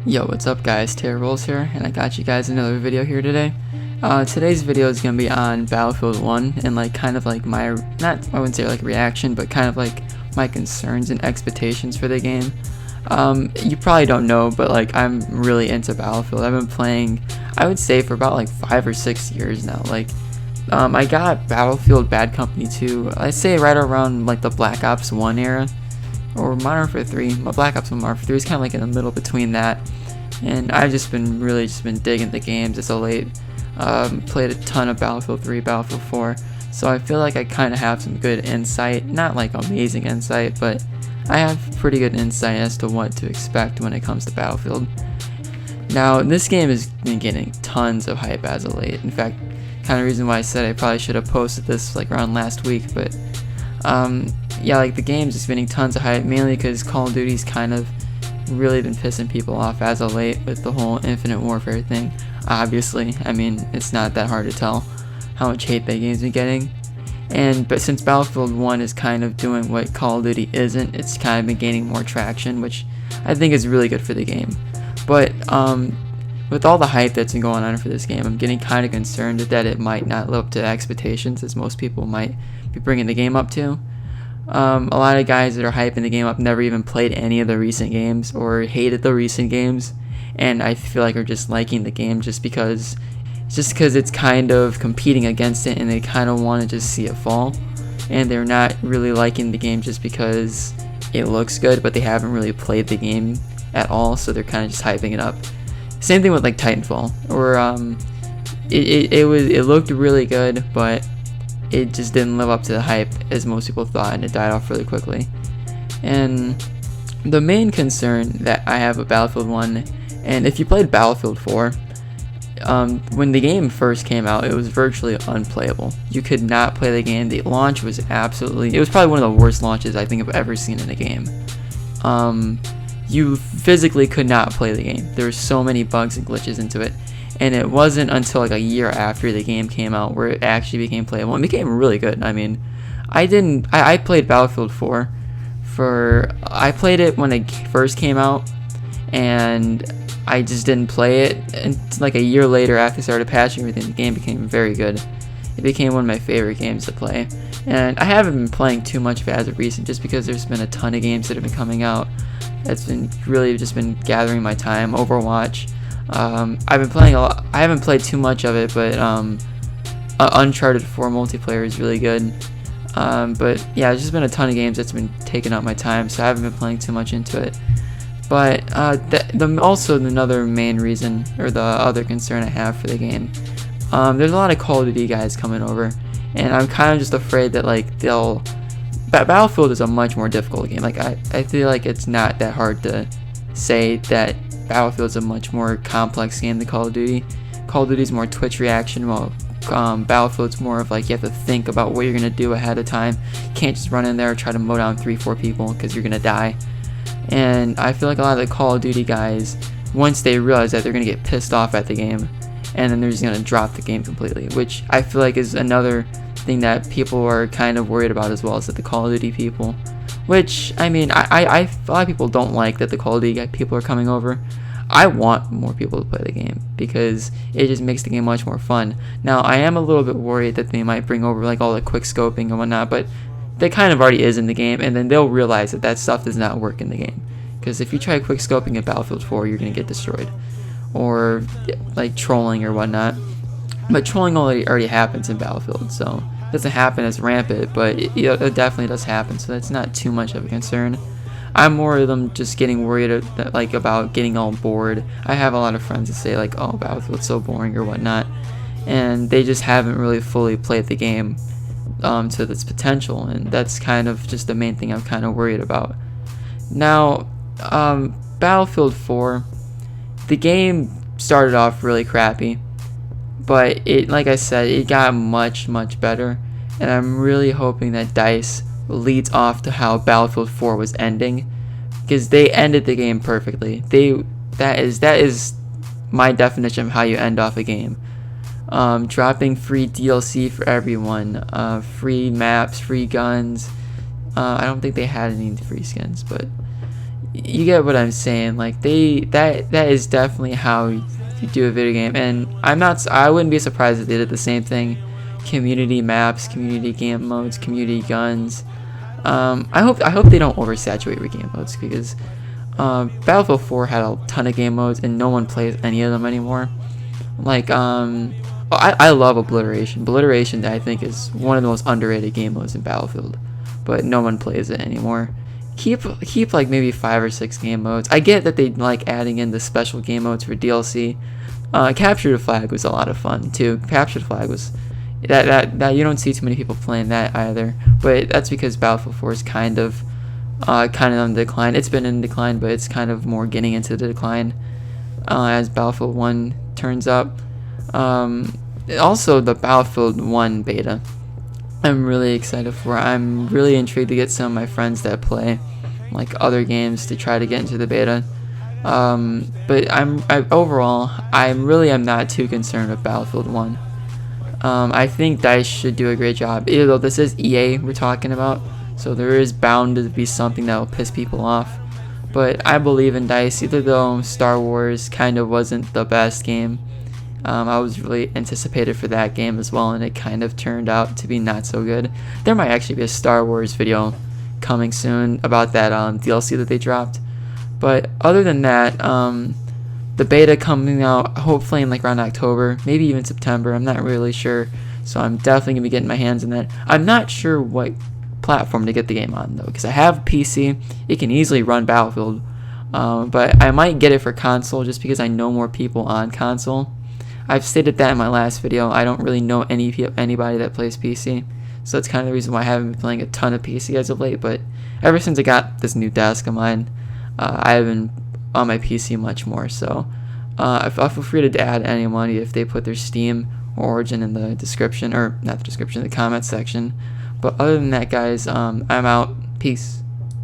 Yo, what's up guys, TerraRolls here, and I got you guys another video here today. Today's video is going to be on Battlefield 1 and kind of my, I wouldn't say reaction, but kind of my concerns and expectations for the game. You probably don't know, but I'm really into Battlefield. I've been playing, I would say, for about 5 or 6 years now. I got Battlefield Bad Company 2, I'd say right around the Black Ops 1 era. Or Modern Warfare 3. Black Ops 1 Modern Warfare 3 is kind of in the middle between that, and I've just been digging the games as of late. Played a ton of Battlefield 3, Battlefield 4, so I feel like I kind of have some good insight, not amazing insight, but I have pretty good insight as to what to expect when it comes to Battlefield. Now, this game has been getting tons of hype as of late. In fact, kind of reason why I said I probably should have posted this around last week, but yeah, the game's just getting tons of hype, mainly because Call of Duty's kind of really been pissing people off as of late with the whole Infinite Warfare thing. Obviously, I mean, it's not that hard to tell how much hate that game's been getting. But since Battlefield 1 is kind of doing what Call of Duty isn't, it's kind of been gaining more traction, which I think is really good for the game. But with all the hype that's been going on for this game, I'm getting kind of concerned that it might not live up to expectations as most people might be bringing the game up to. A lot of guys that are hyping the game up never even played any of the recent games or hated the recent games, and I feel are just liking the game just because it's kind of competing against it, and they kind of want to just see it fall, and they're not really liking the game just because it looks good, but they haven't really played the game at all, so they're kind of just hyping it up. Same thing with Titanfall, or it looked really good, but it just didn't live up to the hype as most people thought, and it died off really quickly. And the main concern that I have with Battlefield 1, and if you played Battlefield 4, when the game first came out, it was virtually unplayable. You could not play the game. The launch was it was probably one of the worst launches I think I've ever seen in a game. You physically could not play the game. There were so many bugs and glitches into it. And it wasn't until a year after the game came out where it actually became playable. It became really good. I mean, I played Battlefield 4 I played it when it first came out, and I just didn't play it. And a year later, after I started patching everything, the game became very good. It became one of my favorite games to play. And I haven't been playing too much of it as of recent, just because there's been a ton of games that have been coming out. That's been really just been gathering my time. Overwatch. I've been playing a lot. I haven't played too much of it, but Uncharted 4 multiplayer is really good. But yeah, it's just been a ton of games that's been taking up my time, so I haven't been playing too much into it. But also another main reason, or the other concern I have for the game, there's a lot of Call of Duty guys coming over, and I'm kind of just afraid that Battlefield is a much more difficult game. I feel it's not that hard to say that Battlefield is a much more complex game than Call of Duty. Call of Duty is more twitch reaction, while Battlefield's more of you have to think about what you're going to do ahead of time. You can't just run in there and try to mow down 3-4 people because you're going to die. And I feel a lot of the Call of Duty guys, once they realize that, they're going to get pissed off at the game, and then they're just going to drop the game completely, which I feel is another thing that people are kind of worried about as well, is that the Call of Duty people, which, I mean, a lot of people don't like that the Call of Duty people are coming over. I want more people to play the game because it just makes the game much more fun. Now, I am a little bit worried that they might bring over all the quick scoping and whatnot, but that kind of already is in the game, and then they'll realize that stuff does not work in the game. Because if you try quick scoping in Battlefield 4, you're going to get destroyed. Or trolling or whatnot. But trolling already happens in Battlefield, so it doesn't happen as rampant, but it definitely does happen, so that's not too much of a concern. I'm more of them just getting worried about getting all bored. I have a lot of friends that say oh, Battlefield's so boring or whatnot, and they just haven't really fully played the game to its potential, and that's kind of just the main thing I'm kind of worried about. Now, Battlefield 4, the game started off really crappy, but like I said, it got much better, and I'm really hoping that DICE leads off to how Battlefield 4 was ending, because they ended the game perfectly. That is my definition of how you end off a game. Dropping free DLC for everyone, free maps, free guns. I don't think they had any free skins, but you get what I'm saying. Like that is definitely how you do a video game, and I wouldn't be surprised if they did the same thing. Community maps, community game modes, community guns. I hope they don't oversaturate with game modes, because Battlefield 4 had a ton of game modes and no one plays any of them anymore. Like I love Obliteration. Obliteration, I think, is one of the most underrated game modes in Battlefield, but no one plays it anymore. Keep like maybe 5 or 6 game modes. I get that they like adding in the special game modes for DLC. Capture the Flag was a lot of fun too. Capture the Flag was that you don't see too many people playing that either. But that's because Battlefield 4 is kind of on decline. It's been in decline, but it's kind of more getting into the decline as Battlefield 1 turns up. Also, the Battlefield 1 beta, I'm really excited for. I'm really intrigued to get some of my friends that play like other games to try to get into the beta. But overall, I'm not too concerned with Battlefield 1. I think DICE should do a great job, even though this is EA we're talking about, so there is bound to be something that will piss people off. But I believe in DICE, even though Star Wars kind of wasn't the best game. I was really anticipated for that game as well, and it kind of turned out to be not so good. There might actually be a Star Wars video coming soon about that DLC that they dropped. But other than that, the beta coming out hopefully in like around October, maybe even September. I'm not really sure, so I'm definitely gonna be getting my hands on that. I'm not sure what platform to get the game on though, because I have a PC. It can easily run Battlefield, but I might get it for console just because I know more people on console. I've stated that in my last video. I don't really know anybody that plays PC, so that's kind of the reason why I haven't been playing a ton of PC as of late. But ever since I got this new desk of mine, I haven't on my PC much more. So I feel free to add anyone if they put their Steam or Origin in the description, or not the description, the comment section. But other than that, guys, I'm out. Peace.